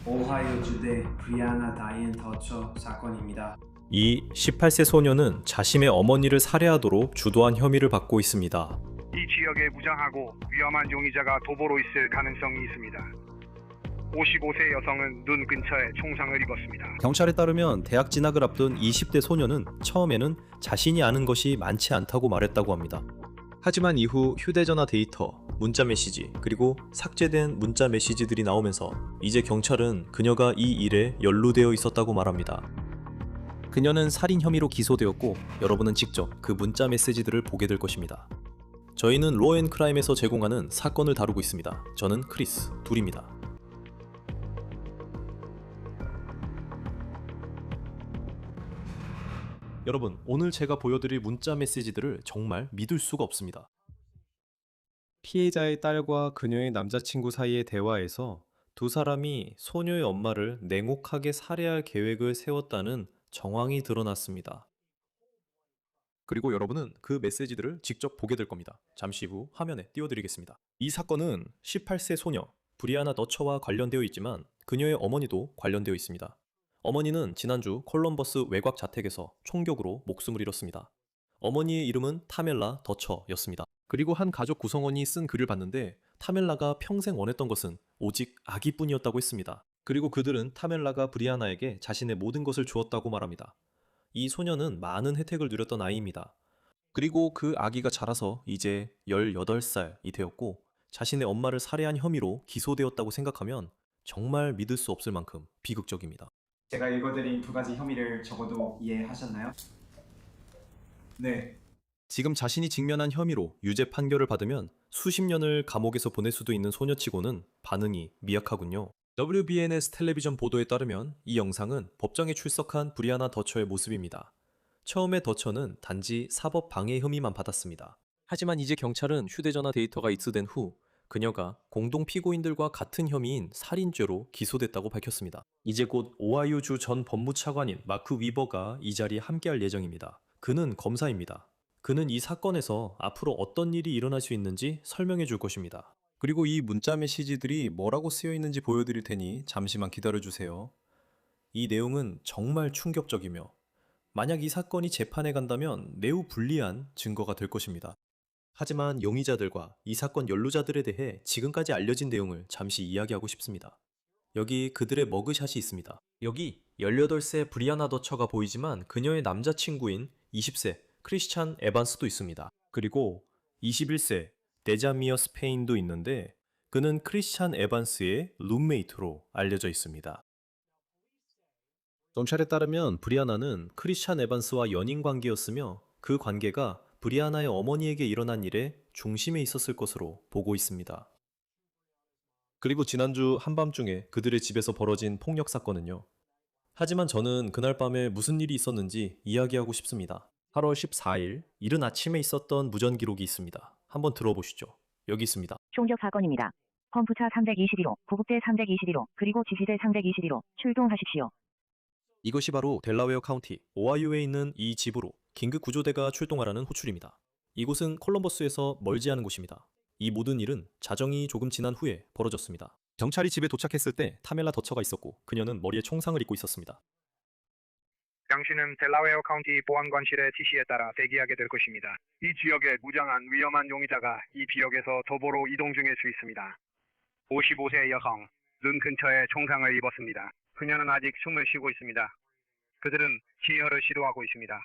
오하이오주대 브리아나 다이앤 더처 사건입니다. 이 18세 소녀는 자신의 어머니를 살해하도록 주도한 혐의를 받고 있습니다. 이 지역에 무장하고 위험한 용의자가 도보로 있을 가능성이 있습니다. 55세 여성은 눈 근처에 총상을 입었습니다. 경찰에 따르면 대학 진학을 앞둔 20대 소녀는 처음에는 자신이 아는 것이 많지 않다고 말했다고 합니다. 하지만 이후 휴대전화 데이터, 문자 메시지, 그리고 삭제된 문자 메시지들이 나오면서 이제 경찰은 그녀가 이 일에 연루되어 있었다고 말합니다. 그녀는 살인 혐의로 기소되었고 여러분은 직접 그 문자 메시지들을 보게 될 것입니다. 저희는 로앤크라임에서 제공하는 사건을 다루고 있습니다. 저는 크리스, 둘입니다. 여러분, 오늘 제가 보여드릴 문자 메시지들을 정말 믿을 수가 없습니다. 피해자의 딸과 그녀의 남자친구 사이의 대화에서 두 사람이 소녀의 엄마를 냉혹하게 살해할 계획을 세웠다는 정황이 드러났습니다. 그리고 여러분은 그 메시지들을 직접 보게 될 겁니다. 잠시 후 화면에 띄워드리겠습니다. 이 사건은 18세 소녀 브리아나 너처와 관련되어 있지만 그녀의 어머니도 관련되어 있습니다. 어머니는 지난주 콜럼버스 외곽 자택에서 총격으로 목숨을 잃었습니다. 어머니의 이름은 타멜라 더처였습니다. 그리고 한 가족 구성원이 쓴 글을 봤는데 타멜라가 평생 원했던 것은 오직 아기뿐이었다고 했습니다. 그리고 그들은 타멜라가 브리아나에게 자신의 모든 것을 주었다고 말합니다. 이 소녀는 많은 혜택을 누렸던 아이입니다. 그리고 그 아기가 자라서 이제 18살이 되었고 자신의 엄마를 살해한 혐의로 기소되었다고 생각하면 정말 믿을 수 없을 만큼 비극적입니다. 제가 읽어드린 두 가지 혐의를 적어도 이해하셨나요? 네. 지금 자신이 직면한 혐의로 유죄 판결을 받으면 수십 년을 감옥에서 보낼 수도 있는 소녀치고는 반응이 미약하군요. WBNS 텔레비전 보도에 따르면 이 영상은 법정에 출석한 브리아나 더처의 모습입니다. 처음에 더처는 단지 사법 방해 혐의만 받았습니다. 하지만 이제 경찰은 휴대전화 데이터가 입수된 후 그녀가 공동 피고인들과 같은 혐의인 살인죄로 기소됐다고 밝혔습니다. 이제 곧 오하이오주 전 법무차관인 마크 위버가 이 자리에 함께할 예정입니다. 그는 검사입니다. 그는 이 사건에서 앞으로 어떤 일이 일어날 수 있는지 설명해 줄 것입니다. 그리고 이 문자 메시지들이 뭐라고 쓰여 있는지 보여드릴 테니 잠시만 기다려주세요. 이 내용은 정말 충격적이며 만약 이 사건이 재판에 간다면 매우 불리한 증거가 될 것입니다. 하지만 용의자들과 이 사건 연루자들에 대해 지금까지 알려진 내용을 잠시 이야기하고 싶습니다. 여기 그들의 머그샷이 있습니다. 여기 18세 브리아나 더처가 보이지만 그녀의 남자친구인 20세 크리스찬 에반스도 있습니다. 그리고 21세 데자미어 스페인도 있는데 그는 크리스찬 에반스의 룸메이트로 알려져 있습니다. 경찰에 따르면 브리아나는 크리스찬 에반스와 연인 관계였으며 그 관계가 브리아나의 어머니에게 일어난 일의 중심에 있었을 것으로 보고 있습니다. 그리고 지난주 한밤중에 그들의 집에서 벌어진 폭력 사건은요. 하지만 저는 그날 밤에 무슨 일이 있었는지 이야기하고 싶습니다. 8월 14일 이른 아침에 있었던 무전 기록이 있습니다. 한번 들어보시죠. 여기 있습니다. 총격 사건입니다. 펌프차 321호, 구급대 321호, 그리고 지시대 321호, 출동하십시오. 이것이 바로 델라웨어 카운티, 오하이오에 있는 이 집으로 긴급 구조대가 출동하라는 호출입니다. 이곳은 콜럼버스에서 멀지 않은 곳입니다. 이 모든 일은 자정이 조금 지난 후에 벌어졌습니다. 경찰이 집에 도착했을 때 타멜라 더처가 있었고 그녀는 머리에 총상을 입고 있었습니다. 당신은 델라웨어 카운티 보안관실의 지시에 따라 대기하게 될 것입니다. 이 지역에 무장한 위험한 용의자가 이 지역에서 도보로 이동 중일 수 있습니다. 55세 여성, 눈 근처에 총상을 입었습니다. 그녀는 아직 숨을 쉬고 있습니다. 그들은 시혈을 시도하고 있습니다.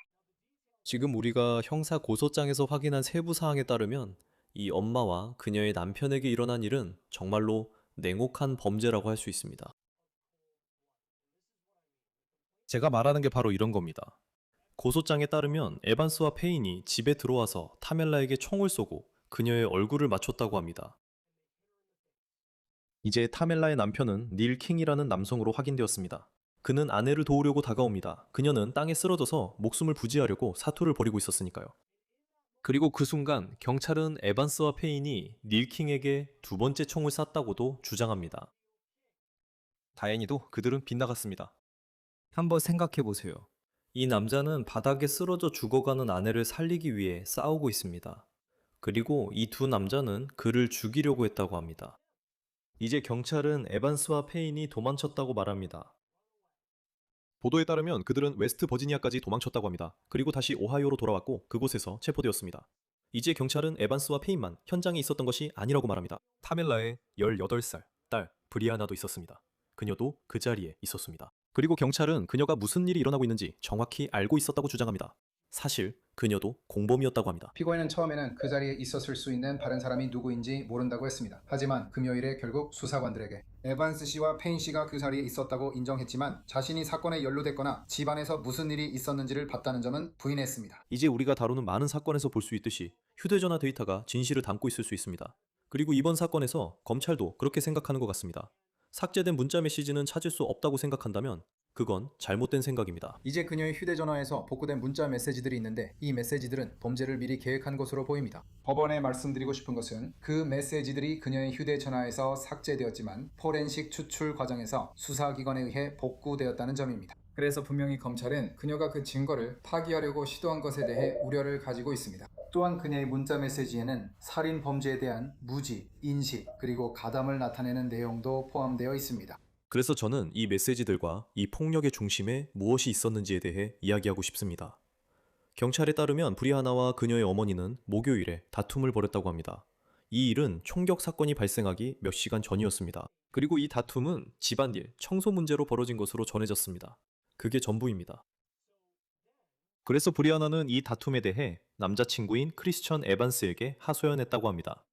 지금 우리가 형사 고소장에서 확인한 세부 사항에 따르면 이 엄마와 그녀의 남편에게 일어난 일은 정말로 냉혹한 범죄라고 할 수 있습니다. 제가 말하는 게 바로 이런 겁니다. 고소장에 따르면 에반스와 페인이 집에 들어와서 타멜라에게 총을 쏘고 그녀의 얼굴을 맞췄다고 합니다. 이제 타멜라의 남편은 닐 킹이라는 남성으로 확인되었습니다. 그는 아내를 도우려고 다가옵니다. 그녀는 땅에 쓰러져서 목숨을 부지하려고 사투를 벌이고 있었으니까요. 그리고 그 순간 경찰은 에반스와 페인이 닐 킹에게 두 번째 총을 쐈다고도 주장합니다. 다행히도 그들은 빗나갔습니다. 한번 생각해 보세요. 이 남자는 바닥에 쓰러져 죽어가는 아내를 살리기 위해 싸우고 있습니다. 그리고 이 두 남자는 그를 죽이려고 했다고 합니다. 이제 경찰은 에반스와 페인이 도망쳤다고 말합니다. 보도에 따르면 그들은 웨스트 버지니아까지 도망쳤다고 합니다. 그리고 다시 오하이오로 돌아왔고 그곳에서 체포되었습니다. 이제 경찰은 에반스와 페인만 현장에 있었던 것이 아니라고 말합니다. 타멜라의 18살 딸 브리아나도 있었습니다. 그녀도 그 자리에 있었습니다. 그리고 경찰은 그녀가 무슨 일이 일어나고 있는지 정확히 알고 있었다고 주장합니다. 사실 그녀도 공범이었다고 합니다. 피고인은 처음에는 그 자리에 있었을 수 있는 다른 사람이 누구인지 모른다고 했습니다. 하지만 금요일에 결국 수사관들에게 에반스 씨와 페인 씨가 그 자리에 있었다고 인정했지만 자신이 사건에 연루됐거나 집안에서 무슨 일이 있었는지를 봤다는 점은 부인했습니다. 이제 우리가 다루는 많은 사건에서 볼 수 있듯이 휴대전화 데이터가 진실을 담고 있을 수 있습니다. 그리고 이번 사건에서 검찰도 그렇게 생각하는 것 같습니다. 삭제된 문자 메시지는 찾을 수 없다고 생각한다면 그건 잘못된 생각입니다. 이제 그녀의 휴대전화에서 복구된 문자 메시지들이 있는데 이 메시지들은 범죄를 미리 계획한 것으로 보입니다. 법원에 말씀드리고 싶은 것은 그 메시지들이 그녀의 휴대전화에서 삭제되었지만 포렌식 추출 과정에서 수사기관에 의해 복구되었다는 점입니다. 그래서 분명히 검찰은 그녀가 그 증거를 파기하려고 시도한 것에 대해 우려를 가지고 있습니다. 또한 그녀의 문자 메시지에는 살인 범죄에 대한 무지, 인식, 그리고 가담을 나타내는 내용도 포함되어 있습니다. 그래서 저는 이 메시지들과 이 폭력의 중심에 무엇이 있었는지에 대해 이야기하고 싶습니다. 경찰에 따르면 브리아나와 그녀의 어머니는 목요일에 다툼을 벌였다고 합니다. 이 일은 총격 사건이 발생하기 몇 시간 전이었습니다. 그리고 이 다툼은 집안일, 청소 문제로 벌어진 것으로 전해졌습니다. 그게 전부입니다. 그래서 브리아나는 이 다툼에 대해 남자친구인 크리스천 에반스에게 하소연했다고 합니다.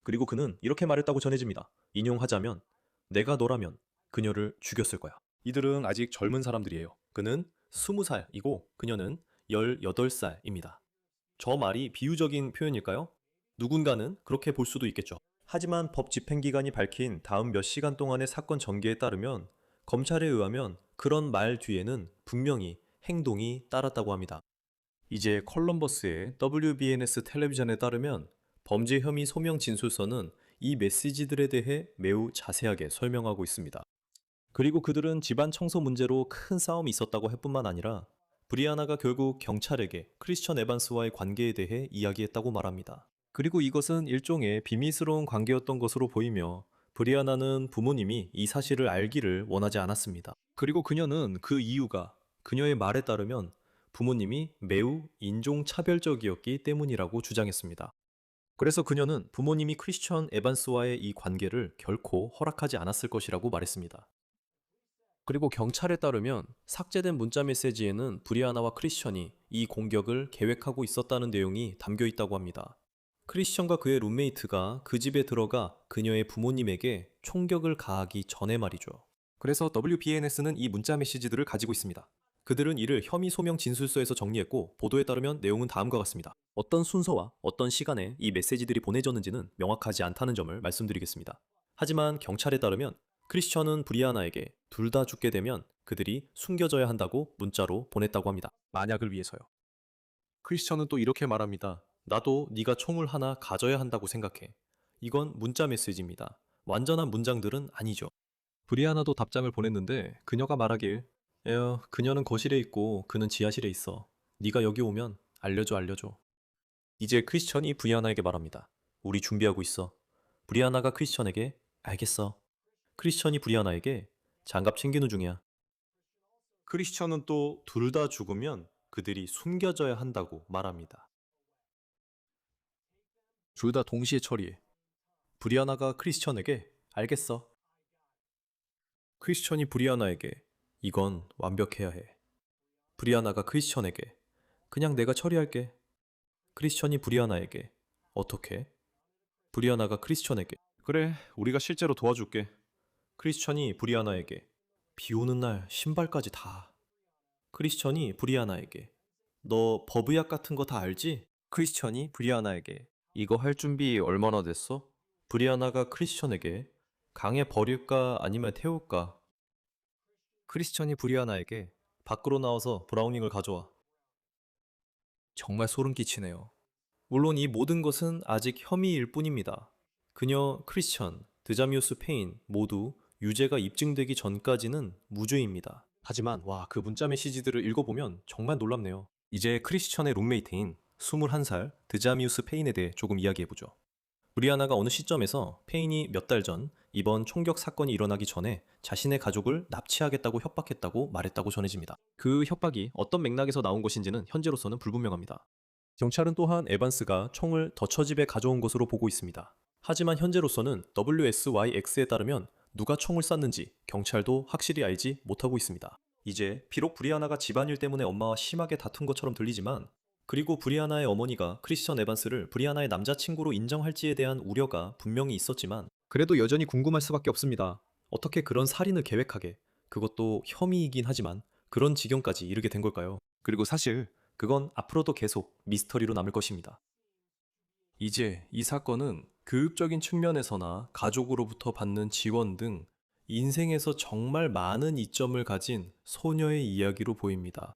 그리고 그는 이렇게 말했다고 전해집니다. 인용하자면 내가 너라면 그녀를 죽였을 거야. 이들은 아직 젊은 사람들이에요. 그는 20살이고 그녀는 18살입니다. 저 말이 비유적인 표현일까요? 누군가는 그렇게 볼 수도 있겠죠. 하지만 법 집행기관이 밝힌 다음 몇 시간 동안의 사건 전개에 따르면 검찰에 의하면 그런 말 뒤에는 분명히 행동이 따랐다고 합니다. 이제 컬럼버스의 WBNS 텔레비전에 따르면 범죄 혐의 소명 진술서는 이 메시지들에 대해 매우 자세하게 설명하고 있습니다. 그리고 그들은 집안 청소 문제로 큰 싸움이 있었다고 할 뿐만 아니라 브리아나가 결국 경찰에게 크리스천 에반스와의 관계에 대해 이야기했다고 말합니다. 그리고 이것은 일종의 비밀스러운 관계였던 것으로 보이며 브리아나는 부모님이 이 사실을 알기를 원하지 않았습니다. 그리고 그녀는 그 이유가 그녀의 말에 따르면 부모님이 매우 인종차별적이었기 때문이라고 주장했습니다. 그래서 그녀는 부모님이 크리스천 에반스와의 이 관계를 결코 허락하지 않았을 것이라고 말했습니다. 그리고 경찰에 따르면 삭제된 문자 메시지에는 브리아나와 크리스천이 이 공격을 계획하고 있었다는 내용이 담겨 있다고 합니다. 크리스천과 그의 룸메이트가 그 집에 들어가 그녀의 부모님에게 총격을 가하기 전에 말이죠. 그래서 WBNS는 이 문자 메시지들을 가지고 있습니다. 그들은 이를 혐의 소명 진술서에서 정리했고 보도에 따르면 내용은 다음과 같습니다. 어떤 순서와 어떤 시간에 이 메시지들이 보내졌는지는 명확하지 않다는 점을 말씀드리겠습니다. 하지만 경찰에 따르면 크리스천은 브리아나에게 둘 다 죽게 되면 그들이 숨겨져야 한다고 문자로 보냈다고 합니다. 만약을 위해서요. 크리스천은 또 이렇게 말합니다. 나도 네가 총을 하나 가져야 한다고 생각해. 이건 문자 메시지입니다. 완전한 문장들은 아니죠. 브리아나도 답장을 보냈는데 그녀가 말하길 그녀는 거실에 있고 그는 지하실에 있어. 네가 여기 오면 알려줘. 이제 크리스천이 브리아나에게 말합니다. 우리 준비하고 있어. 브리아나가 크리스천에게 알겠어. 크리스천이 브리아나에게 장갑 챙기는 중이야. 크리스천은 또 둘 다 죽으면 그들이 숨겨져야 한다고 말합니다. 둘 다 동시에 처리해. 브리아나가 크리스천에게 알겠어. 크리스천이 브리아나에게 이건 완벽해야 해. 브리아나가 크리스천에게 그냥 내가 처리할게. 크리스천이 브리아나에게 어떻게? 브리아나가 크리스천에게 그래, 우리가 실제로 도와줄게. 크리스천이 브리아나에게 비 오는 날 신발까지 다. 크리스천이 브리아나에게 너 버브약 같은 거 다 알지? 크리스천이 브리아나에게 이거 할 준비 얼마나 됐어? 브리아나가 크리스천에게 강에 버릴까 아니면 태울까? 크리스천이 브리아나에게 밖으로 나와서 브라우닝을 가져와. 정말 소름 끼치네요. 물론 이 모든 것은 아직 혐의일 뿐입니다. 그녀, 크리스천, 드자미우스 페인 모두 유죄가 입증되기 전까지는 무죄입니다. 하지만 그 문자 메시지들을 읽어보면 정말 놀랍네요. 이제 크리스천의 룸메이트인 21살 드자미우스 페인에 대해 조금 이야기해보죠. 브리아나가 어느 시점에서 페인이 몇 달 전 이번 총격 사건이 일어나기 전에 자신의 가족을 납치하겠다고 협박했다고 말했다고 전해집니다. 그 협박이 어떤 맥락에서 나온 것인지는 현재로서는 불분명합니다. 경찰은 또한 에반스가 총을 더처집에 가져온 것으로 보고 있습니다. 하지만 현재로서는 WSYX에 따르면 누가 총을 쐈는지 경찰도 확실히 알지 못하고 있습니다. 이제 비록 브리아나가 집안일 때문에 엄마와 심하게 다툰 것처럼 들리지만, 그리고 브리아나의 어머니가 크리스천 에반스를 브리아나의 남자친구로 인정할지에 대한 우려가 분명히 있었지만, 그래도 여전히 궁금할 수밖에 없습니다. 어떻게 그런 살인을 계획하게, 그것도 혐의이긴 하지만 그런 지경까지 이르게 된 걸까요? 그리고 사실 그건 앞으로도 계속 미스터리로 남을 것입니다. 이제 이 사건은 교육적인 측면에서나 가족으로부터 받는 지원 등 인생에서 정말 많은 이점을 가진 소녀의 이야기로 보입니다.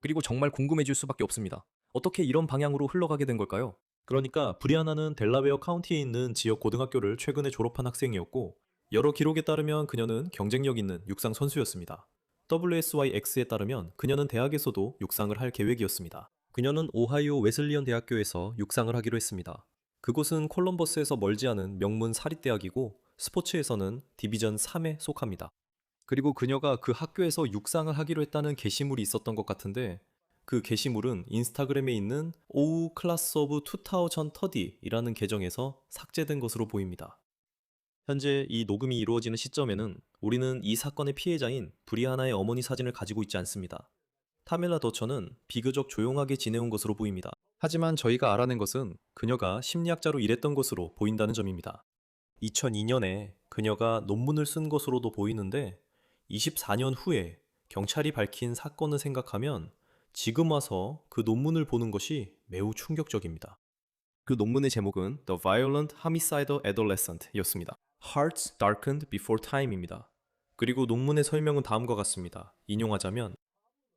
그리고 정말 궁금해질 수밖에 없습니다. 어떻게 이런 방향으로 흘러가게 된 걸까요? 그러니까 브리아나는 델라웨어 카운티에 있는 지역 고등학교를 최근에 졸업한 학생이었고, 여러 기록에 따르면 그녀는 경쟁력 있는 육상 선수였습니다. WSYX에 따르면 그녀는 대학에서도 육상을 할 계획이었습니다. 그녀는 오하이오 웨슬리언 대학교에서 육상을 하기로 했습니다. 그곳은 콜럼버스에서 멀지 않은 명문 사립대학이고 스포츠에서는 디비전 3에 속합니다. 그리고 그녀가 그 학교에서 육상을 하기로 했다는 게시물이 있었던 것 같은데, 그 게시물은 인스타그램에 있는 오우 클래스 오브 2030이라는 계정에서 삭제된 것으로 보입니다. 현재 이 녹음이 이루어지는 시점에는 우리는 이 사건의 피해자인 브리아나의 어머니 사진을 가지고 있지 않습니다. 타밀라 더처는 비교적 조용하게 지내온 것으로 보입니다. 하지만 저희가 알아낸 것은 그녀가 심리학자로 일했던 것으로 보인다는 점입니다. 2002년에 그녀가 논문을 쓴 것으로도 보이는데, 24년 후에 경찰이 밝힌 사건을 생각하면 지금 와서 그 논문을 보는 것이 매우 충격적입니다. 그 논문의 제목은 The Violent Homicidal Adolescent 였습니다. Hearts Darkened Before Time입니다. 그리고 논문의 설명은 다음과 같습니다. 인용하자면,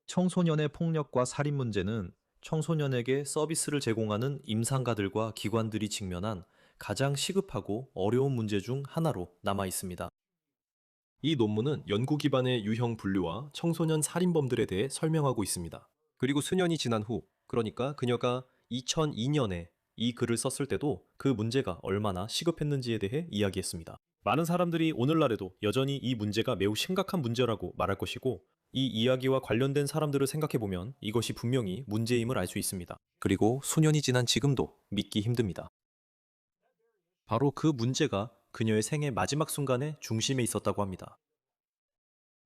청소년의 폭력과 살인 문제는 청소년에게 서비스를 제공하는 임상가들과 기관들이 직면한 가장 시급하고 어려운 문제 중 하나로 남아 있습니다. 이 논문은 연구 기반의 유형 분류와 청소년 살인범들에 대해 설명하고 있습니다. 그리고 수년이 지난 후, 그러니까 그녀가 2002년에 이 글을 썼을 때도 그 문제가 얼마나 시급했는지에 대해 이야기했습니다. 많은 사람들이 오늘날에도 여전히 이 문제가 매우 심각한 문제라고 말할 것이고, 이 이야기와 관련된 사람들을 생각해보면 이것이 분명히 문제임을 알 수 있습니다. 그리고 수년이 지난 지금도 믿기 힘듭니다. 바로 그 문제가 그녀의 생애 마지막 순간에 중심에 있었다고 합니다.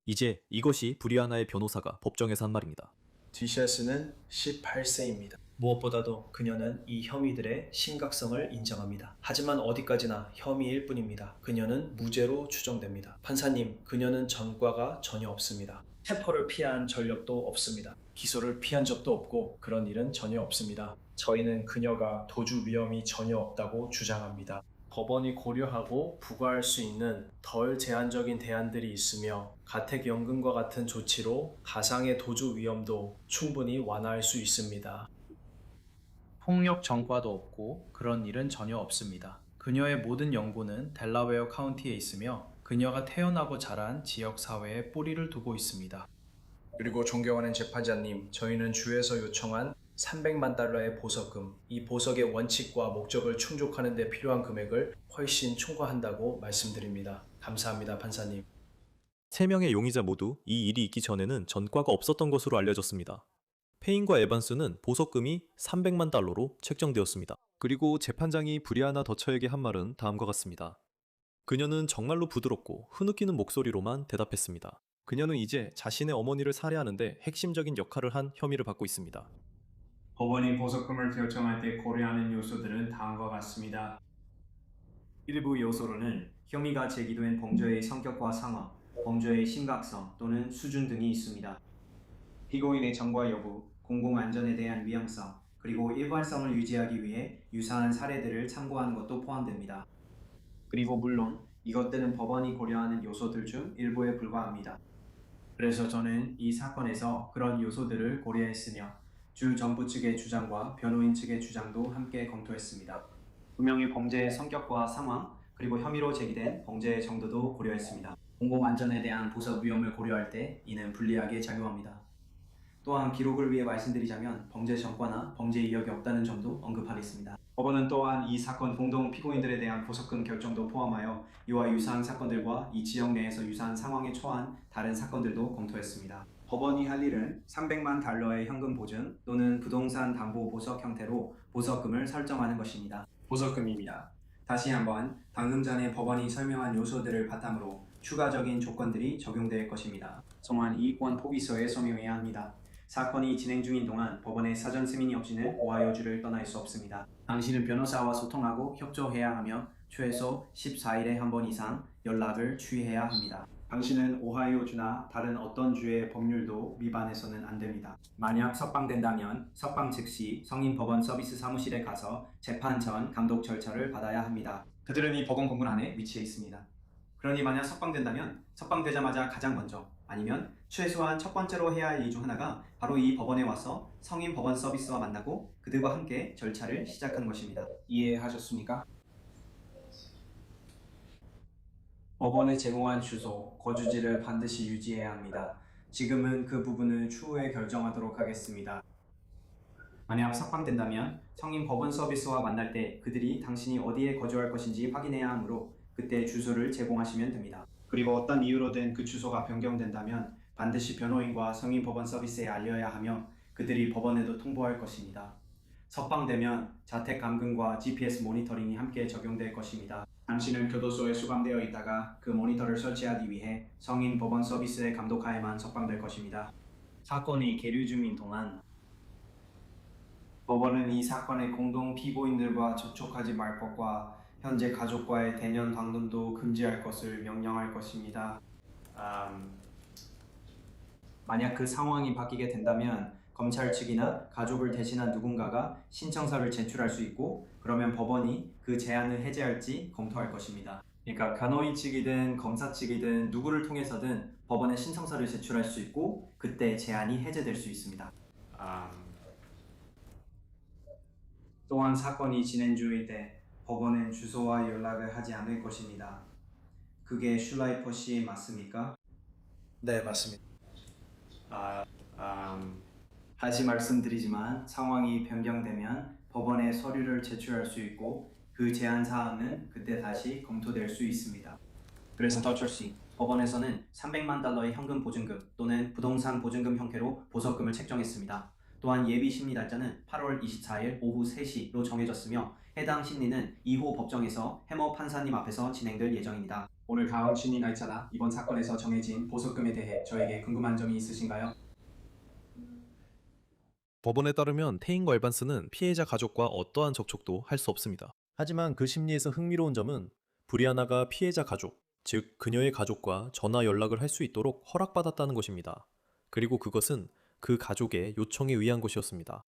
이제 이것이 브리아나의 변호사가 법정에서 한 말입니다. 디시아스는 18세입니다. 무엇보다도 그녀는 이 혐의들의 심각성을 인정합니다. 하지만 어디까지나 혐의일 뿐입니다. 그녀는 무죄로 추정됩니다. 판사님, 그녀는 전과가 전혀 없습니다. 체포를 피한 전력도 없습니다. 기소를 피한 적도 없고 그런 일은 전혀 없습니다. 저희는 그녀가 도주 위험이 전혀 없다고 주장합니다. 법원이 고려하고 부과할 수 있는 덜 제한적인 대안들이 있으며 가택연금과 같은 조치로 가상의 도주 위험도 충분히 완화할 수 있습니다. 폭력 전과도 없고 그런 일은 전혀 없습니다. 그녀의 모든 연고는 델라웨어 카운티에 있으며 그녀가 태어나고 자란 지역사회에 뿌리를 두고 있습니다. 그리고 존경하는 재판자님, 저희는 주에서 요청한 300만 달러의 보석금, 이 보석의 원칙과 목적을 충족하는 데 필요한 금액을 훨씬 초과한다고 말씀드립니다. 감사합니다, 판사님. 3명의 용의자 모두 이 일이 있기 전에는 전과가 없었던 것으로 알려졌습니다. 페인과 에반스는 보석금이 300만 달러로 책정되었습니다. 그리고 재판장이 브리아나 더처에게 한 말은 다음과 같습니다. 그녀는 정말로 부드럽고 흐느끼는 목소리로만 대답했습니다. 그녀는 이제 자신의 어머니를 살해하는데 핵심적인 역할을 한 혐의를 받고 있습니다. 법원이 보석금을 결정할 때 고려하는 요소들은 다음과 같습니다. 일부 요소로는 혐의가 제기된 범죄의 성격과 상황, 범죄의 심각성 또는 수준 등이 있습니다. 피고인의 전과 여부, 공공안전에 대한 위험성, 그리고 일관성을 유지하기 위해 유사한 사례들을 참고하는 것도 포함됩니다. 그리고 물론 이것들은 법원이 고려하는 요소들 중 일부에 불과합니다. 그래서 저는 이 사건에서 그런 요소들을 고려했으며 주 정부 측의 주장과 변호인 측의 주장도 함께 검토했습니다. 분명히 범죄의 성격과 상황, 그리고 혐의로 제기된 범죄의 정도도 고려했습니다. 공공안전에 대한 보석 위험을 고려할 때 이는 불리하게 작용합니다. 또한 기록을 위해 말씀드리자면 범죄 전과나 범죄 이력이 없다는 점도 언급하겠습니다. 법원은 또한 이 사건 공동 피고인들에 대한 보석금 결정도 포함하여 이와 유사한 사건들과 이 지역 내에서 유사한 상황에 처한 다른 사건들도 검토했습니다. 법원이 할 일은 300만 달러의 현금 보증 또는 부동산 담보 보석 형태로 보석금을 설정하는 것입니다. 보석금입니다. 다시 한번 방금 전에 법원이 설명한 요소들을 바탕으로 추가적인 조건들이 적용될 것입니다. 성환 이권 포기서에 서명해야 합니다. 사건이 진행 중인 동안 법원의 사전 승인이 없이는 오하이오주를 떠날 수 없습니다. 당신은 변호사와 소통하고 협조해야 하며 최소 14일에 한 번 이상 연락을 취해야 합니다. 당신은 오하이오주나 다른 어떤 주의 법률도 위반해서는 안 됩니다. 만약 석방된다면 석방 즉시 성인 법원 서비스 사무실에 가서 재판 전 감독 절차를 받아야 합니다. 그들은 이 법원 공문 안에 위치해 있습니다. 그러니 만약 석방된다면 석방되자마자 가장 먼저 아니면 최소한 첫 번째로 해야 할 일 중 하나가 바로 이 법원에 와서 성인 법원 서비스와 만나고 그들과 함께 절차를 시작한 것입니다. 이해하셨습니까? 법원에 제공한 주소, 거주지를 반드시 유지해야 합니다. 지금은 그 부분을 추후에 결정하도록 하겠습니다. 만약 석방된다면 성인 법원 서비스와 만날 때 그들이 당신이 어디에 거주할 것인지 확인해야 하므로 그때 주소를 제공하시면 됩니다. 그리고 어떤 이유로든 그 주소가 변경된다면 반드시 변호인과 성인 법원 서비스에 알려야 하며 그들이 법원에도 통보할 것입니다. 석방되면 자택 감금과 GPS 모니터링이 함께 적용될 것입니다. 당신은 교도소에 수감되어 있다가 그 모니터를 설치하기 위해 성인 법원 서비스의 감독하에만 석방될 것입니다. 사건이 계류 중인 동안 법원은 이 사건의 공동 피고인들과 접촉하지 말 것과 현재 가족과의 대면 방문도 금지할 것을 명령할 것입니다. 만약 그 상황이 바뀌게 된다면 검찰 측이나 가족을 대신한 누군가가 신청서를 제출할 수 있고 그러면 법원이 그 제한을 해제할지 검토할 것입니다. 그러니까 변호인 측이든 검사 측이든 누구를 통해서든 법원에 신청서를 제출할 수 있고 그때 제한이 해제될 수 있습니다. 또한 사건이 진행 중일 때 법원은 주소와 연락을 하지 않을 것입니다. 그게 슐라이퍼 씨 맞습니까? 네, 맞습니다. 다시 말씀드리지만 상황이 변경되면 법원에 서류를 제출할 수 있고 그 제한 사항은 그때 다시 검토될 수 있습니다. 그래서 더철씨, 법원에서는 300만 달러의 현금 보증금 또는 부동산 보증금 형태로 보석금을 책정했습니다. 또한 예비 심리 날짜는 8월 24일 오후 3시로 정해졌으며 해당 심리는 2호 법정에서 해머 판사님 앞에서 진행될 예정입니다. 오늘 다음 심리 날짜나 이번 사건에서 정해진 보석금에 대해 저에게 궁금한 점이 있으신가요? 법원에 따르면 테인과 에반스는 피해자 가족과 어떠한 접촉도 할 수 없습니다. 하지만 그 심리에서 흥미로운 점은 브리아나가 피해자 가족, 즉 그녀의 가족과 전화 연락을 할 수 있도록 허락받았다는 것입니다. 그리고 그것은 그 가족의 요청에 의한 것이었습니다.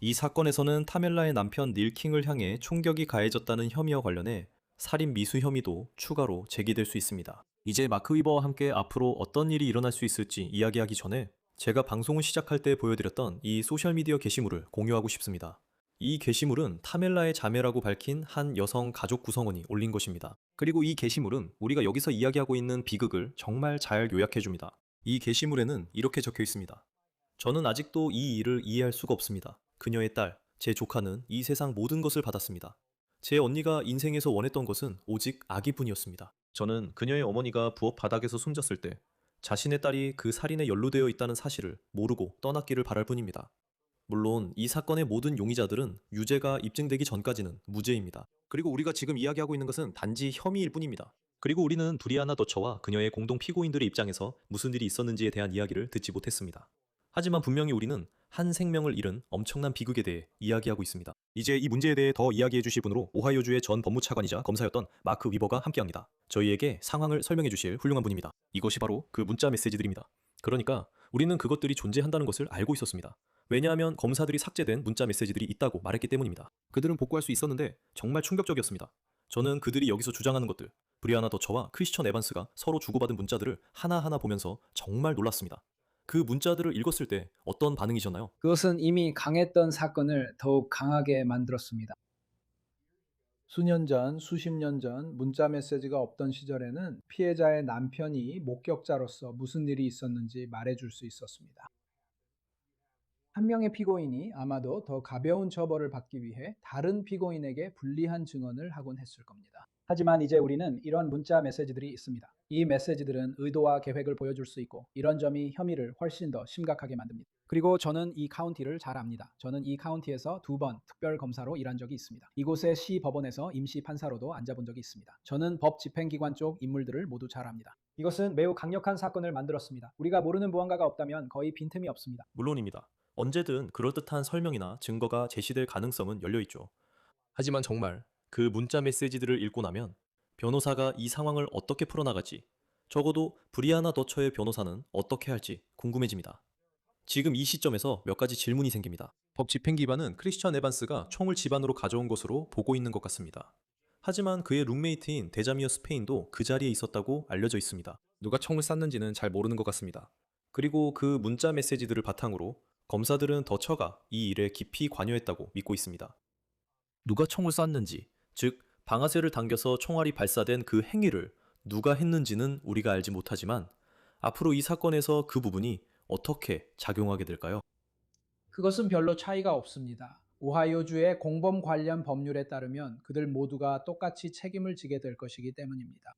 이 사건에서는 타멜라의 남편 닐 킹을 향해 총격이 가해졌다는 혐의와 관련해 살인 미수 혐의도 추가로 제기될 수 있습니다. 이제 마크 위버와 함께 앞으로 어떤 일이 일어날 수 있을지 이야기하기 전에 제가 방송을 시작할 때 보여드렸던 이 소셜미디어 게시물을 공유하고 싶습니다. 이 게시물은 타멜라의 자매라고 밝힌 한 여성 가족 구성원이 올린 것입니다. 그리고 이 게시물은 우리가 여기서 이야기하고 있는 비극을 정말 잘 요약해줍니다. 이 게시물에는 이렇게 적혀 있습니다. 저는 아직도 이 일을 이해할 수가 없습니다. 그녀의 딸, 제 조카는 이 세상 모든 것을 받았습니다. 제 언니가 인생에서 원했던 것은 오직 아기뿐이었습니다. 저는 그녀의 어머니가 부엌 바닥에서 숨졌을 때 자신의 딸이 그 살인에 연루되어 있다는 사실을 모르고 떠났기를 바랄 뿐입니다. 물론 이 사건의 모든 용의자들은 유죄가 입증되기 전까지는 무죄입니다. 그리고 우리가 지금 이야기하고 있는 것은 단지 혐의일 뿐입니다. 그리고 우리는 브리아나 더처와 그녀의 공동 피고인들의 입장에서 무슨 일이 있었는지에 대한 이야기를 듣지 못했습니다. 하지만 분명히 우리는 한 생명을 잃은 엄청난 비극에 대해 이야기하고 있습니다. 이제 이 문제에 대해 더 이야기해 주실 분으로 오하이오주의 전 법무차관이자 검사였던 마크 위버가 함께합니다. 저희에게 상황을 설명해 주실 훌륭한 분입니다. 이것이 바로 그 문자 메시지들입니다. 그러니까 우리는 그것들이 존재한다는 것을 알고 있었습니다. 왜냐하면 검사들이 삭제된 문자 메시지들이 있다고 말했기 때문입니다. 그들은 복구할 수 있었는데 정말 충격적이었습니다. 저는 그들이 여기서 주장하는 것들, 브리아나 더처와 크리스천 에반스가 서로 주고받은 문자들을 하나하나 보면서 정말 놀랐습니다. 그 문자들을 읽었을 때 어떤 반응이셨나요? 그것은 이미 강했던 사건을 더욱 강하게 만들었습니다. 수년 전, 수십 년 전 문자 메시지가 없던 시절에는 피해자의 남편이 목격자로서 무슨 일이 있었는지 말해줄 수 있었습니다. 한 명의 피고인이 아마도 더 가벼운 처벌을 받기 위해 다른 피고인에게 불리한 증언을 하곤 했을 겁니다. 하지만 이제 우리는 이런 문자 메시지들이 있습니다. 이 메시지들은 의도와 계획을 보여줄 수 있고 이런 점이 혐의를 훨씬 더 심각하게 만듭니다. 그리고 저는 이 카운티를 잘 압니다. 저는 이 카운티에서 2번 특별검사로 일한 적이 있습니다. 이곳의 시 법원에서 임시 판사로도 앉아본 적이 있습니다. 저는 법 집행기관 쪽 인물들을 모두 잘 압니다. 이것은 매우 강력한 사건을 만들었습니다. 우리가 모르는 무언가가 없다면 거의 빈틈이 없습니다. 물론입니다. 언제든 그럴듯한 설명이나 증거가 제시될 가능성은 열려있죠. 하지만 정말 그 문자 메시지들을 읽고 나면 변호사가 이 상황을 어떻게 풀어나갈지, 적어도 브리아나 더처의 변호사는 어떻게 할지 궁금해집니다. 지금 이 시점에서 몇 가지 질문이 생깁니다. 법 집행 기반은 크리스천 에반스가 총을 집안으로 가져온 것으로 보고 있는 것 같습니다. 하지만 그의 룸메이트인 데자미어 스페인도 그 자리에 있었다고 알려져 있습니다. 누가 총을 쐈는지는 잘 모르는 것 같습니다. 그리고 그 문자 메시지들을 바탕으로 검사들은 더처가 이 일에 깊이 관여했다고 믿고 있습니다. 누가 총을 쐈는지, 즉 방아쇠를 당겨서 총알이 발사된 그 행위를 누가 했는지는 우리가 알지 못하지만 앞으로 이 사건에서 그 부분이 어떻게 작용하게 될까요? 그것은 별로 차이가 없습니다. 오하이오주의 공범 관련 법률에 따르면 그들 모두가 똑같이 책임을 지게 될 것이기 때문입니다.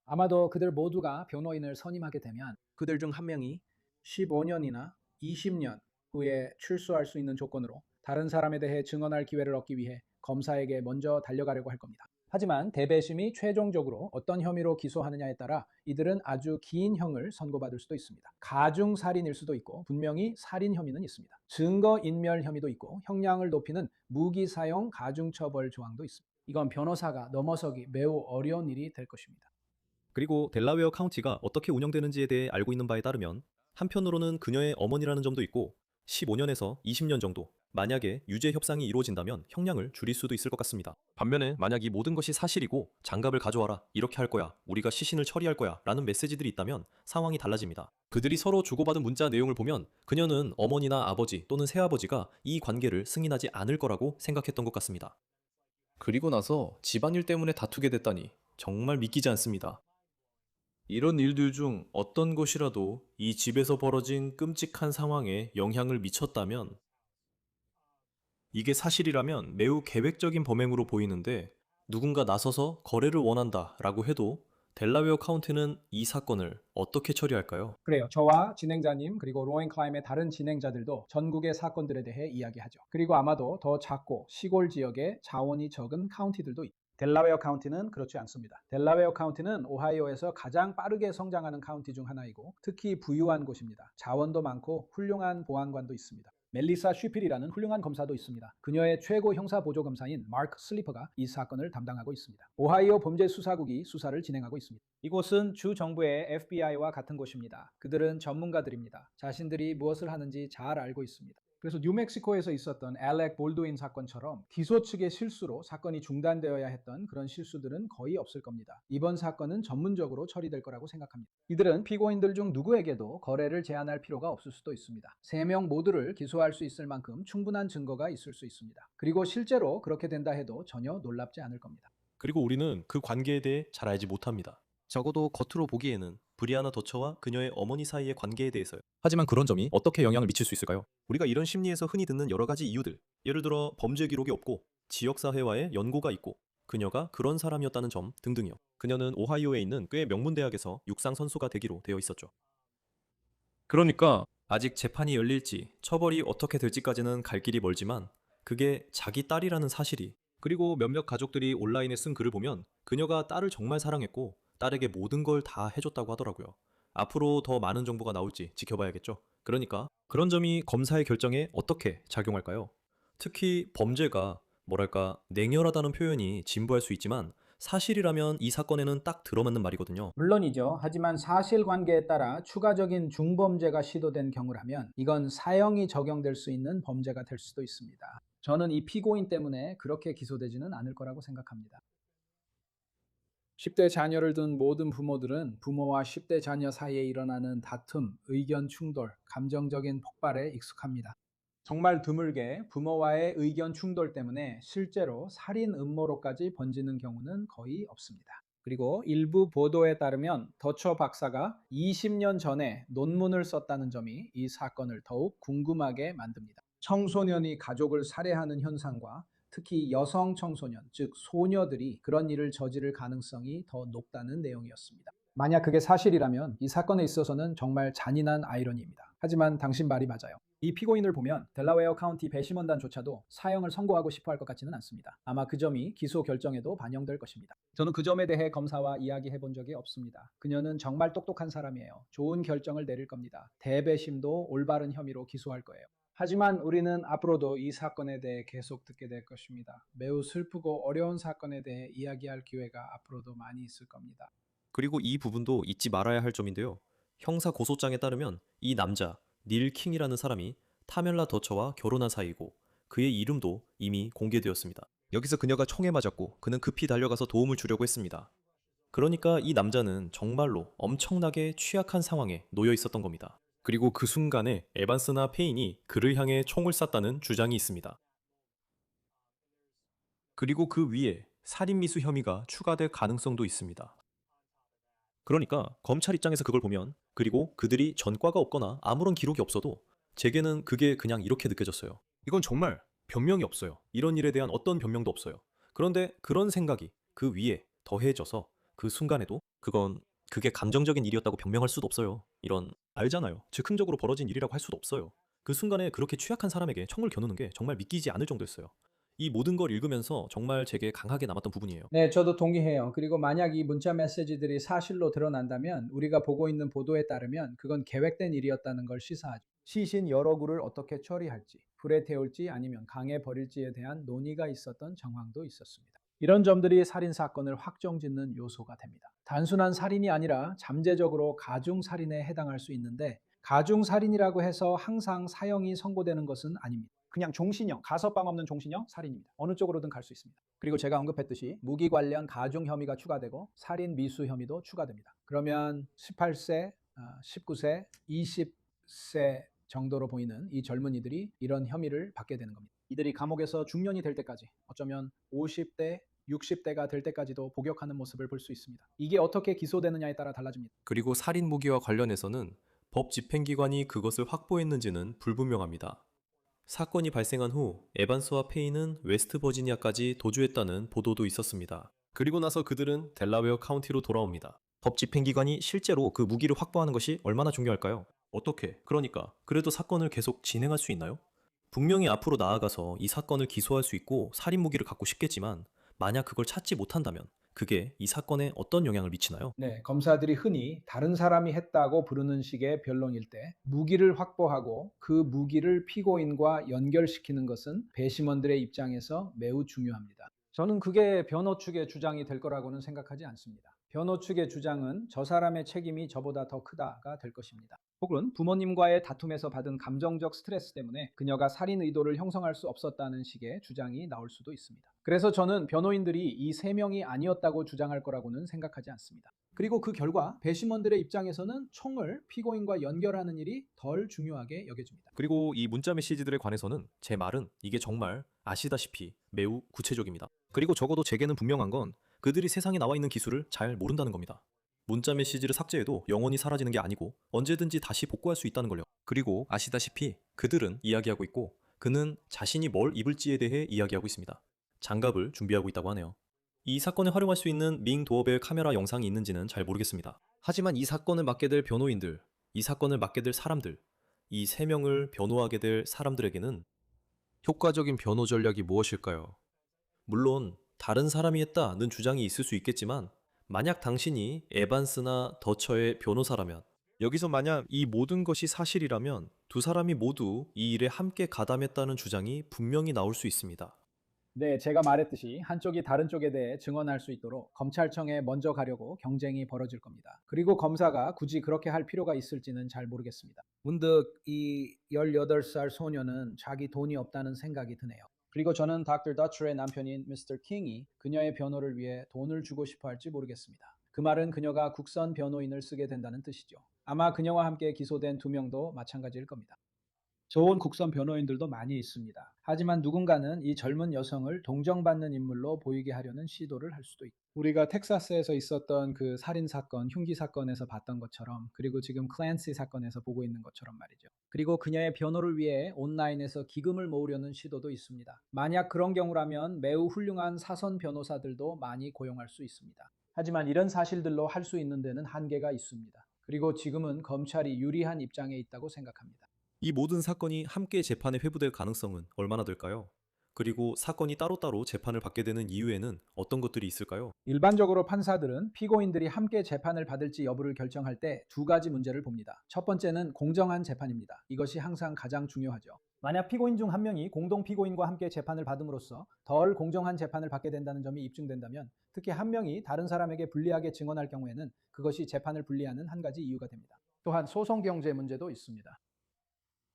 아마도 그들 모두가 변호인을 선임하게 되면 그들 중 한 명이 15년이나 20년 후에 출소할 수 있는 조건으로 다른 사람에 대해 증언할 기회를 얻기 위해 검사에게 먼저 달려가려고 할 겁니다. 하지만 대배심이 최종적으로 어떤 혐의로 기소하느냐에 따라 이들은 아주 긴 형을 선고받을 수도 있습니다. 가중 살인일 수도 있고 분명히 살인 혐의는 있습니다. 증거 인멸 혐의도 있고 형량을 높이는 무기 사용 가중 처벌 조항도 있습니다. 이건 변호사가 넘어서기 매우 어려운 일이 될 것입니다. 그리고 델라웨어 카운티가 어떻게 운영되는지에 대해 알고 있는 바에 따르면 한편으로는 그녀의 어머니라는 점도 있고 15년에서 20년 정도, 만약에 유죄 협상이 이루어진다면 형량을 줄일 수도 있을 것 같습니다. 반면에 만약 이 모든 것이 사실이고 장갑을 가져와라, 이렇게 할 거야, 우리가 시신을 처리할 거야 라는 메시지들이 있다면 상황이 달라집니다. 그들이 서로 주고받은 문자 내용을 보면 그녀는 어머니나 아버지 또는 새아버지가 이 관계를 승인하지 않을 거라고 생각했던 것 같습니다. 그리고 나서 집안일 때문에 다투게 됐다니 정말 믿기지 않습니다. 이런 일들 중 어떤 것이라도 이 집에서 벌어진 끔찍한 상황에 영향을 미쳤다면, 이게 사실이라면 매우 계획적인 범행으로 보이는데 누군가 나서서 거래를 원한다 라고 해도 델라웨어 카운티는 이 사건을 어떻게 처리할까요? 그래요. 저와 진행자님 그리고 로앤클라임의 다른 진행자들도 전국의 사건들에 대해 이야기하죠. 그리고 아마도 더 작고 시골 지역에 자원이 적은 카운티들도 있죠. 델라웨어 카운티는 그렇지 않습니다. 델라웨어 카운티는 오하이오에서 가장 빠르게 성장하는 카운티 중 하나이고 특히 부유한 곳입니다. 자원도 많고 훌륭한 보안관도 있습니다. 멜리사 쉬필이라는 훌륭한 검사도 있습니다. 그녀의 최고 형사보조검사인 마크 슬리퍼가 이 사건을 담당하고 있습니다. 오하이오 범죄수사국이 수사를 진행하고 있습니다. 이곳은 주 정부의 FBI와 같은 곳입니다. 그들은 전문가들입니다. 자신들이 무엇을 하는지 잘 알고 있습니다. 그래서 뉴멕시코에서 있었던 알렉 볼드윈 사건처럼 기소 측의 실수로 사건이 중단되어야 했던 그런 실수들은 거의 없을 겁니다. 이번 사건은 전문적으로 처리될 거라고 생각합니다. 이들은 피고인들 중 누구에게도 거래를 제한할 필요가 없을 수도 있습니다. 3명 모두를 기소할 수 있을 만큼 충분한 증거가 있을 수 있습니다. 그리고 실제로 그렇게 된다 해도 전혀 놀랍지 않을 겁니다. 그리고 우리는 그 관계에 대해 잘 알지 못합니다. 적어도 겉으로 보기에는 브리아나 더처와 그녀의 어머니 사이의 관계에 대해서요. 하지만 그런 점이 어떻게 영향을 미칠 수 있을까요? 우리가 이런 심리에서 흔히 듣는 여러 가지 이유들, 예를 들어 범죄 기록이 없고 지역사회와의 연고가 있고 그녀가 그런 사람이었다는 점 등등이요. 그녀는 오하이오에 있는 꽤 명문 대학에서 육상 선수가 되기로 되어 있었죠. 그러니까 아직 재판이 열릴지 처벌이 어떻게 될지까지는 갈 길이 멀지만 그게 자기 딸이라는 사실이, 그리고 몇몇 가족들이 온라인에 쓴 글을 보면 그녀가 딸을 정말 사랑했고 딸에게 모든 걸 다 해줬다고 하더라고요. 앞으로 더 많은 정보가 나올지 지켜봐야겠죠. 그러니까 그런 점이 검사의 결정에 어떻게 작용할까요? 특히 범죄가 뭐랄까 냉혈하다는 표현이 진부할 수 있지만 사실이라면 이 사건에는 딱 들어맞는 말이거든요. 물론이죠. 하지만 사실관계에 따라 추가적인 중범죄가 시도된 경우라면 이건 사형이 적용될 수 있는 범죄가 될 수도 있습니다. 저는 이 피고인 때문에 그렇게 기소되지는 않을 거라고 생각합니다. 10대 자녀를 둔 모든 부모들은 부모와 10대 자녀 사이에 일어나는 다툼, 의견 충돌, 감정적인 폭발에 익숙합니다. 정말 드물게 부모와의 의견 충돌 때문에 실제로 살인 음모로까지 번지는 경우는 거의 없습니다. 그리고 일부 보도에 따르면 더처 박사가 20년 전에 논문을 썼다는 점이 이 사건을 더욱 궁금하게 만듭니다. 청소년이 가족을 살해하는 현상과 특히 여성 청소년, 즉 소녀들이 그런 일을 저지를 가능성이 더 높다는 내용이었습니다. 만약 그게 사실이라면 이 사건에 있어서는 정말 잔인한 아이러니입니다. 하지만 당신 말이 맞아요. 이 피고인을 보면 델라웨어 카운티 배심원단조차도 사형을 선고하고 싶어 할 것 같지는 않습니다. 아마 그 점이 기소 결정에도 반영될 것입니다. 저는 그 점에 대해 검사와 이야기해 본 적이 없습니다. 그녀는 정말 똑똑한 사람이에요. 좋은 결정을 내릴 겁니다. 대배심도 올바른 혐의로 기소할 거예요. 하지만 우리는 앞으로도 이 사건에 대해 계속 듣게 될 것입니다. 매우 슬프고 어려운 사건에 대해 이야기할 기회가 앞으로도 많이 있을 겁니다. 그리고 이 부분도 잊지 말아야 할 점인데요. 형사 고소장에 따르면 이 남자 닐 킹이라는 사람이 타멜라 더처와 결혼한 사이고 그의 이름도 이미 공개되었습니다. 여기서 그녀가 총에 맞았고 그는 급히 달려가서 도움을 주려고 했습니다. 그러니까 이 남자는 정말로 엄청나게 취약한 상황에 놓여 있었던 겁니다. 그리고 그 순간에 에반스나 페인이 그를 향해 총을 쐈다는 주장이 있습니다. 그리고 그 위에 살인미수 혐의가 추가될 가능성도 있습니다. 그러니까 검찰 입장에서 그걸 보면, 그리고 그들이 전과가 없거나 아무런 기록이 없어도 제게는 그게 그냥 이렇게 느껴졌어요. 이건 정말 변명이 없어요. 이런 일에 대한 어떤 변명도 없어요. 그런데 그런 생각이 그 위에 더해져서 그 순간에도 그게 감정적인 일이었다고 변명할 수도 없어요. 이런, 알잖아요. 즉흥적으로 벌어진 일이라고 할 수도 없어요. 그 순간에 그렇게 취약한 사람에게 총을 겨누는 게 정말 믿기지 않을 정도였어요. 이 모든 걸 읽으면서 정말 제게 강하게 남았던 부분이에요. 네, 저도 동의해요. 그리고 만약 이 문자 메시지들이 사실로 드러난다면 우리가 보고 있는 보도에 따르면 그건 계획된 일이었다는 걸 시사하죠. 시신 여러 구를 어떻게 처리할지, 불에 태울지 아니면 강에 버릴지에 대한 논의가 있었던 정황도 있었습니다. 이런 점들이 살인 사건을 확정짓는 요소가 됩니다. 단순한 살인이 아니라 잠재적으로 가중 살인에 해당할 수 있는데 가중 살인이라고 해서 항상 사형이 선고되는 것은 아닙니다. 그냥 종신형, 가석방 없는 종신형 살인입니다. 어느 쪽으로든 갈 수 있습니다. 그리고 제가 언급했듯이 무기 관련 가중 혐의가 추가되고 살인 미수 혐의도 추가됩니다. 그러면 18세, 19세, 20세 정도로 보이는 이 젊은이들이 이런 혐의를 받게 되는 겁니다. 이들이 감옥에서 중년이 될 때까지, 어쩌면 50대, 60대가 될 때까지도 복역하는 모습을 볼 수 있습니다. 이게 어떻게 기소되느냐에 따라 달라집니다. 그리고 살인 무기와 관련해서는 법 집행기관이 그것을 확보했는지는 불분명합니다. 사건이 발생한 후 에반스와 페인은 웨스트버지니아까지 도주했다는 보도도 있었습니다. 그리고 나서 그들은 델라웨어 카운티로 돌아옵니다. 법 집행기관이 실제로 그 무기를 확보하는 것이 얼마나 중요할까요? 어떻게? 그러니까 그래도 사건을 계속 진행할 수 있나요? 분명히 앞으로 나아가서 이 사건을 기소할 수 있고 살인 무기를 갖고 싶겠지만 만약 그걸 찾지 못한다면 그게 이 사건에 어떤 영향을 미치나요? 네, 검사들이 흔히 다른 사람이 했다고 부르는 식의 변론일 때 무기를 확보하고 그 무기를 피고인과 연결시키는 것은 배심원들의 입장에서 매우 중요합니다. 저는 그게 변호 측의 주장이 될 거라고는 생각하지 않습니다. 변호 측의 주장은 저 사람의 책임이 저보다 더 크다가 될 것입니다. 혹은 부모님과의 다툼에서 받은 감정적 스트레스 때문에 그녀가 살인 의도를 형성할 수 없었다는 식의 주장이 나올 수도 있습니다. 그래서 저는 변호인들이 이 세 명이 아니었다고 주장할 거라고는 생각하지 않습니다. 그리고 그 결과 배심원들의 입장에서는 총을 피고인과 연결하는 일이 덜 중요하게 여겨집니다. 그리고 이 문자 메시지들에 관해서는 제 말은 이게 정말 아시다시피 매우 구체적입니다. 그리고 적어도 제게는 분명한 건 그들이 세상에 나와 있는 기술을 잘 모른다는 겁니다. 문자 메시지를 삭제해도 영원히 사라지는 게 아니고 언제든지 다시 복구할 수 있다는 걸요. 그리고 아시다시피 그들은 이야기하고 있고 그는 자신이 뭘 입을지에 대해 이야기하고 있습니다. 장갑을 준비하고 있다고 하네요. 이 사건에 활용할 수 있는 밍 도어벨 카메라 영상이 있는지는 잘 모르겠습니다. 하지만 이 사건을 맡게 될 변호인들, 이 사건을 맡게 될 사람들, 이 세 명을 변호하게 될 사람들에게는 효과적인 변호 전략이 무엇일까요? 물론 다른 사람이 했다는 주장이 있을 수 있겠지만 만약 당신이 에반스나 더처의 변호사라면, 여기서 만약 이 모든 것이 사실이라면 두 사람이 모두 이 일에 함께 가담했다는 주장이 분명히 나올 수 있습니다. 네, 제가 말했듯이 한쪽이 다른 쪽에 대해 증언할 수 있도록 검찰청에 먼저 가려고 경쟁이 벌어질 겁니다. 그리고 검사가 굳이 그렇게 할 필요가 있을지는 잘 모르겠습니다. 문득 이 18살 소녀는 자기 돈이 없다는 생각이 드네요. 그리고 저는 닥터 더처의 남편인 미스터 킹이 그녀의 변호를 위해 돈을 주고 싶어 할지 모르겠습니다. 그 말은 그녀가 국선 변호인을 쓰게 된다는 뜻이죠. 아마 그녀와 함께 기소된 2명도 마찬가지일 겁니다. 좋은 국선 변호인들도 많이 있습니다. 하지만 누군가는 이 젊은 여성을 동정받는 인물로 보이게 하려는 시도를 할 수도 있고, 우리가 텍사스에서 있었던 그 살인 사건, 흉기 사건에서 봤던 것처럼, 그리고 지금 클랜시 사건에서 보고 있는 것처럼 말이죠. 그리고 그녀의 변호를 위해 온라인에서 기금을 모으려는 시도도 있습니다. 만약 그런 경우라면 매우 훌륭한 사선 변호사들도 많이 고용할 수 있습니다. 하지만 이런 사실들로 할 수 있는 데는 한계가 있습니다. 그리고 지금은 검찰이 유리한 입장에 있다고 생각합니다. 이 모든 사건이 함께 재판에 회부될 가능성은 얼마나 될까요? 그리고 사건이 따로따로 재판을 받게 되는 이유에는 어떤 것들이 있을까요? 일반적으로 판사들은 피고인들이 함께 재판을 받을지 여부를 결정할 때 두 가지 문제를 봅니다. 첫 번째는 공정한 재판입니다. 이것이 항상 가장 중요하죠. 만약 피고인 중 한 명이 공동 피고인과 함께 재판을 받음으로써 덜 공정한 재판을 받게 된다는 점이 입증된다면, 특히 한 명이 다른 사람에게 불리하게 증언할 경우에는 그것이 재판을 불리하는 한 가지 이유가 됩니다. 또한 소송 경제 문제도 있습니다.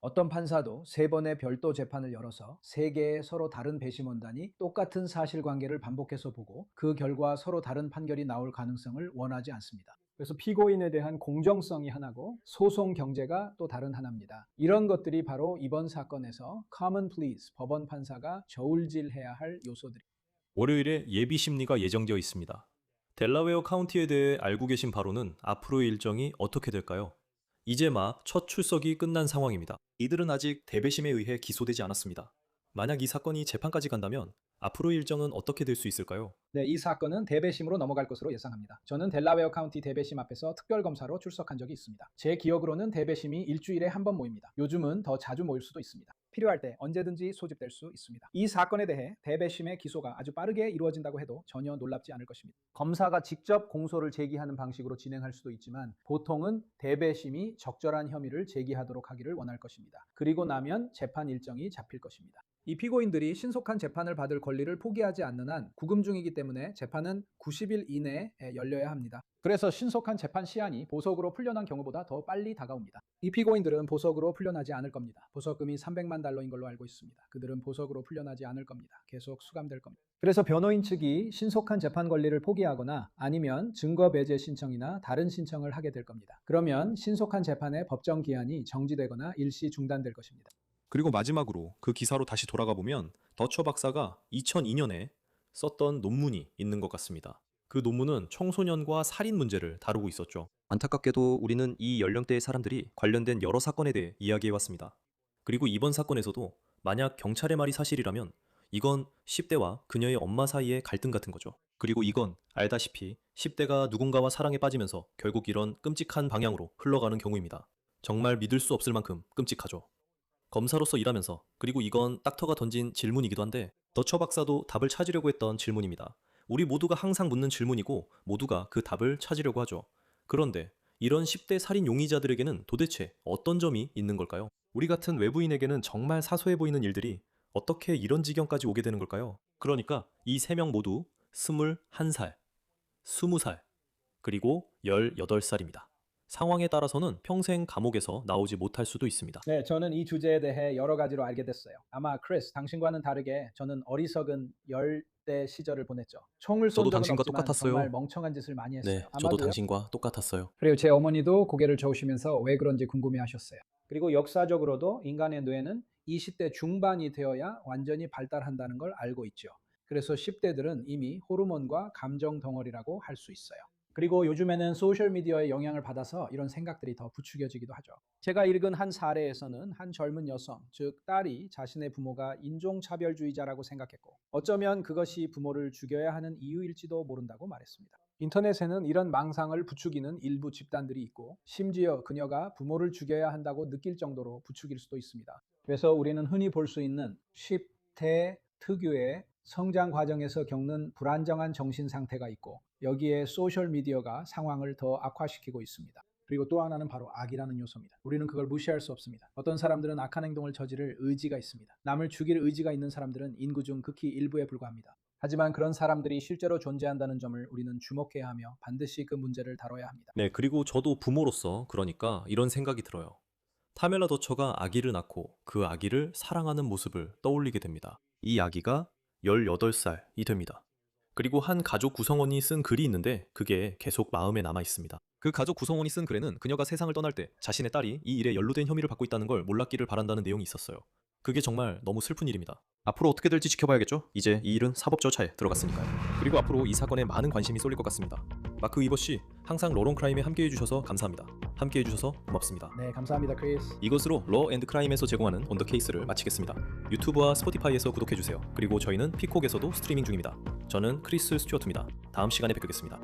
어떤 판사도 3번의 별도 재판을 열어서 3개의 서로 다른 배심원단이 똑같은 사실관계를 반복해서 보고 그 결과 서로 다른 판결이 나올 가능성을 원하지 않습니다. 그래서 피고인에 대한 공정성이 하나고 소송 경제가 또 다른 하나입니다. 이런 것들이 바로 이번 사건에서 common pleas, 법원 판사가 저울질해야 할 요소들입니다. 월요일에 예비 심리가 예정되어 있습니다. 델라웨어 카운티에 대해 알고 계신 바로는 앞으로의 일정이 어떻게 될까요? 이제 막 첫 출석이 끝난 상황입니다. 이들은 아직 대배심에 의해 기소되지 않았습니다. 만약 이 사건이 재판까지 간다면 앞으로의 일정은 어떻게 될 수 있을까요? 네, 이 사건은 대배심으로 넘어갈 것으로 예상합니다. 저는 델라웨어 카운티 대배심 앞에서 특별검사로 출석한 적이 있습니다. 제 기억으로는 대배심이 일주일에 한 번 모입니다. 요즘은 더 자주 모일 수도 있습니다. 필요할 때 언제든지 소집될 수 있습니다. 이 사건에 대해 대배심의 기소가 아주 빠르게 이루어진다고 해도 전혀 놀랍지 않을 것입니다. 검사가 직접 공소를 제기하는 방식으로 진행할 수도 있지만 보통은 대배심이 적절한 혐의를 제기하도록 하기를 원할 것입니다. 그리고 나면 재판 일정이 잡힐 것입니다. 이 피고인들이 신속한 재판을 받을 권리를 포기하지 않는 한 구금 중이기 때문에 재판은 90일 이내에 열려야 합니다. 그래서 신속한 재판 시한이 보석으로 풀려난 경우보다 더 빨리 다가옵니다. 이 피고인들은 보석으로 풀려나지 않을 겁니다. 보석금이 300만 달러인 걸로 알고 있습니다. 그들은 보석으로 풀려나지 않을 겁니다. 계속 수감될 겁니다. 그래서 변호인 측이 신속한 재판 권리를 포기하거나 아니면 증거 배제 신청이나 다른 신청을 하게 될 겁니다. 그러면 신속한 재판의 법정 기한이 정지되거나 일시 중단될 것입니다. 그리고 마지막으로 그 기사로 다시 돌아가 보면 더처 박사가 2002년에 썼던 논문이 있는 것 같습니다. 그 논문은 청소년과 살인 문제를 다루고 있었죠. 안타깝게도 우리는 이 연령대의 사람들이 관련된 여러 사건에 대해 이야기해왔습니다. 그리고 이번 사건에서도 만약 경찰의 말이 사실이라면 이건 10대와 그녀의 엄마 사이의 갈등 같은 거죠. 그리고 이건 알다시피 10대가 누군가와 사랑에 빠지면서 결국 이런 끔찍한 방향으로 흘러가는 경우입니다. 정말 믿을 수 없을 만큼 끔찍하죠. 검사로서 일하면서, 그리고 이건 닥터가 던진 질문이기도 한데 더처 박사도 답을 찾으려고 했던 질문입니다. 우리 모두가 항상 묻는 질문이고 모두가 그 답을 찾으려고 하죠. 그런데 이런 10대 살인 용의자들에게는 도대체 어떤 점이 있는 걸까요? 우리 같은 외부인에게는 정말 사소해 보이는 일들이 어떻게 이런 지경까지 오게 되는 걸까요? 그러니까 이 3명 모두 21살, 20살, 그리고 18살입니다. 상황에 따라서는 평생 감옥에서 나오지 못할 수도 있습니다. 네, 저는 이 주제에 대해 여러 가지로 알게 됐어요. 아마 크리스, 당신과는 다르게 저는 어리석은 10대 시절을 보냈죠. 총을 쏜 저도 적은 당신과 없지만 똑같았어요. 정말 멍청한 짓을 많이 했어요. 네, 저도 아마도요? 당신과 똑같았어요. 그리고 제 어머니도 고개를 저으시면서 왜 그런지 궁금해하셨어요. 그리고 역사적으로도 인간의 뇌는 20대 중반이 되어야 완전히 발달한다는 걸 알고 있죠. 그래서 10대들은 이미 호르몬과 감정 덩어리라고 할 수 있어요. 그리고 요즘에는 소셜미디어의 영향을 받아서 이런 생각들이 더 부추겨지기도 하죠. 제가 읽은 한 사례에서는 한 젊은 여성, 즉 딸이 자신의 부모가 인종차별주의자라고 생각했고 어쩌면 그것이 부모를 죽여야 하는 이유일지도 모른다고 말했습니다. 인터넷에는 이런 망상을 부추기는 일부 집단들이 있고 심지어 그녀가 부모를 죽여야 한다고 느낄 정도로 부추길 수도 있습니다. 그래서 우리는 흔히 볼 수 있는 10대 특유의 성장 과정에서 겪는 불안정한 정신 상태가 있고 여기에 소셜미디어가 상황을 더 악화시키고 있습니다. 그리고 또 하나는 바로 악이라는 요소입니다. 우리는 그걸 무시할 수 없습니다. 어떤 사람들은 악한 행동을 저지를 의지가 있습니다. 남을 죽일 의지가 있는 사람들은 인구 중 극히 일부에 불과합니다. 하지만 그런 사람들이 실제로 존재한다는 점을 우리는 주목해야 하며 반드시 그 문제를 다뤄야 합니다. 네, 그리고 저도 부모로서 그러니까 이런 생각이 들어요. 타멜라 더처가 아기를 낳고 그 아기를 사랑하는 모습을 떠올리게 됩니다. 이 아기가 18살이 됩니다. 그리고 한 가족 구성원이 쓴 글이 있는데 그게 계속 마음에 남아 있습니다. 그 가족 구성원이 쓴 글에는 그녀가 세상을 떠날 때 자신의 딸이 이 일에 연루된 혐의를 받고 있다는 걸 몰랐기를 바란다는 내용이 있었어요. 그게 정말 너무 슬픈 일입니다. 앞으로 어떻게 될지 지켜봐야겠죠? 이제 이 일은 사법 절차에 들어갔으니까요. 그리고 앞으로 이 사건에 많은 관심이 쏠릴 것 같습니다. 마크 위버 씨, 항상 러론 크라임에 함께해 주셔서 감사합니다. 함께해 주셔서 고맙습니다. 네, 감사합니다, 크리스. 이것으로 러 앤드 크라임에서 제공하는 온더 케이스를 마치겠습니다. 유튜브와 스포티파이에서 구독해 주세요. 그리고 저희는 피콕에서도 스트리밍 중입니다. 저는 크리스 스튜어트입니다. 다음 시간에 뵙겠습니다.